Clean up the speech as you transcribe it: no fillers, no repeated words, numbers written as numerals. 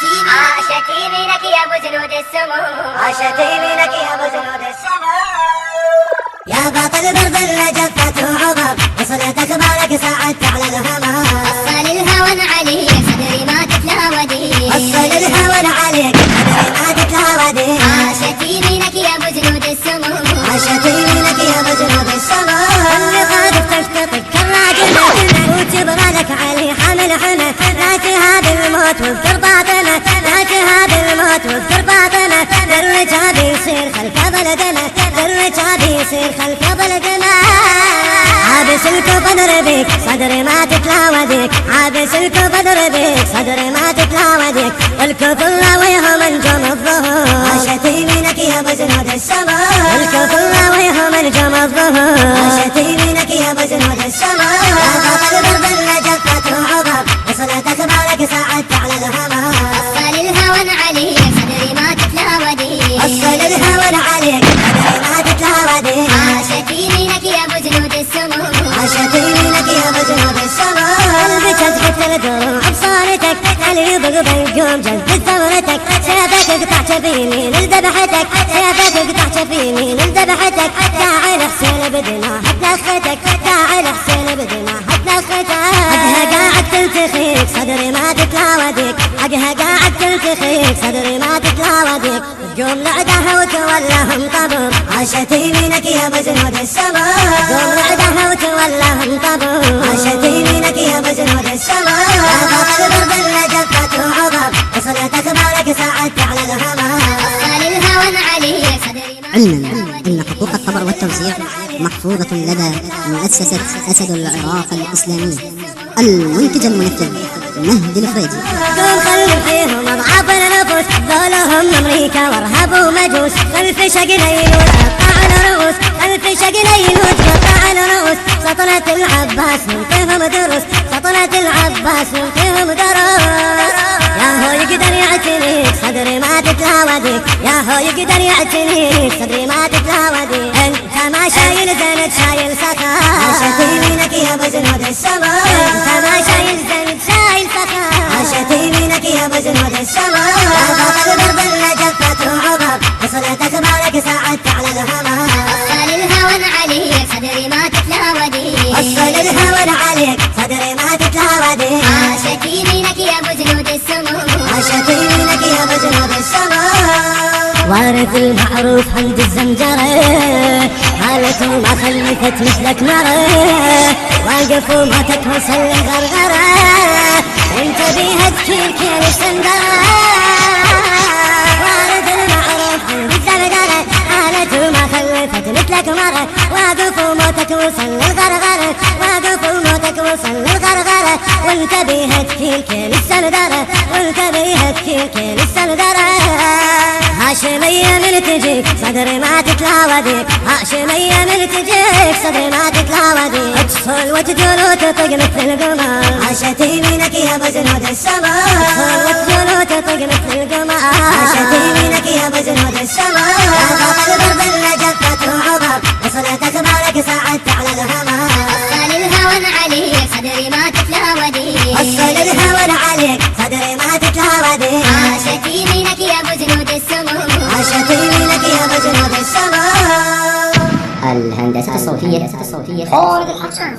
عاشت يمينك يا ابو جنود السمو، عاشت يمينك يا ابو جنود السمو. يا باطل برد جفت وعبر، وصلت اخبارك ساعدت على الهمام. وصل الهوى عليك صدري ما تتلاودي، وصل الهوى عليك صدري ما تتلاودي. عاشت يمينك يا ابو جنود السمو، عاشت يمينك يا ابو جنود السمو. اللي صادف تفتقد كالراجل وجبرانك علي حمل حمل. لا تهاب الموت واذكر باطنه، لا تهاب الموت واذكر باطنه. الرجال يصير خلف بلدنا، الرجال يصير خلف بلدنا. عابس الكفر بيك صدري ما تتلاوديك، عابس الكفر بيك صدري ما تتلاوديك. والكفر راويهم نجوم الظهور، عاشت يمينك يا ابو جنود السمو. والكفر راويهم نجوم الظهور، عاشت يمينك يا ابو جنود السمو. يا باطل برد جفت وعبر، وصلت اخبارك ساعدت على الهمام. وصل الهوى عليك صدري ما تتلاودي، وصل الهوى عليك صدري ما تتلاودي. عاشت يمينك يا ابو جنود السمو، عاشت يمينك يا ابو جنود السمو. قلبك تقتل دروع بصارتك، اللي بالقوم جذب ثورتك. سيفك اقطع شفيني لذبحتك، سيفك اقطع شفيني لذبحتك. تعال حسين بدنا حتى اختك، تعال حسين بدنا حتى اختك. حقها قاعد تلتخيك صدري ما تتلاوديك، حقها قاعد تلتخيك صدري ما تتلاوديك. قوم لعدها وتولاهم طبر، عاشت يمينك يا ابو جنود السمو. قوم لعدها وتولاهم طبر، عاشت يمينك يا ابو جنود السمو. يا باطل برد جفت وعبر، وصلت اخبارك ساعدت على الهمام. وصل الهوى عليك صدري ما علما أن حقوق الطبر والتوزيع محفوظة لدى مؤسسة أسد العراق الإسلامي. المنتج المنفذ مهدي الفريدي. قوم خلي فيهم اضعاف النفوس، ذولهم امريكا وارهاب ومجوس. خلف شقلين وتقطع الرؤوس، خلف شقلين وتقطع الرؤوس. سطنة العباس نعطيهم دروس، سطنة العباس نعطيهم دروس. يا هو يقدر يعتنيك صدري ما تتلاوديك، يا هو يقدر يعتنيك صدري ما تتلاوديك. انت ما شايل زند شايل سخاء، عاشت يمينك يا ابو جنود السمو. انت ما شايل زند شايل سخاء، عاشت يمينك يا ابو جنود السمو. يا باطل برد جفت وعبر، وصلت اخبارك ساعدت على الهمام. وصل الهوى عليك صدري ما تتلاودي، وصل الهوى عليك صدري ما تتلاودي. عاشت يمينك يا ابو جنود السمو، عاشت يمينك يا ابو جنود السمو. وارث المعروف حمد الزنجرة، حالته ما خلفت مثلك مرة. واقف وما تتوصل للغرغرة، انت بيها تكيل كيل السندرة. وارث المعروف حمد الزنجرة، حالته ما خلفت مثلك مرة. واقف وما تتوصل للغرغرة، واقف وما تتوصل للغرغرة. وانت بيها تكيل كيل السندرة، وانت بيها تكيل كيل السندرة. هاشمية من تجيك صدري ما تتلاوديك، هاشمية من تجيك صدري ما تتلاوديك. اتصل وتجول وتطق مثل القمر، عاشت يمينك يا ابو جنود السمو. اتصل وتجول وتطق مثل القمر، عاشت يمينك يا ابو جنود السمو. يا باطل برد جفت وعبر، وصلت اخبارك ساعدت على الهمام. وصل الهوى عليك صدري ما تتلاودي، وصل الهوى عليك صدري ما تتلاودي. عاشت يمينك يا ابو جنود السمو، عاشت يمينك يا ابو جنود السمو. الهندسة الصوتية خالد الحسن.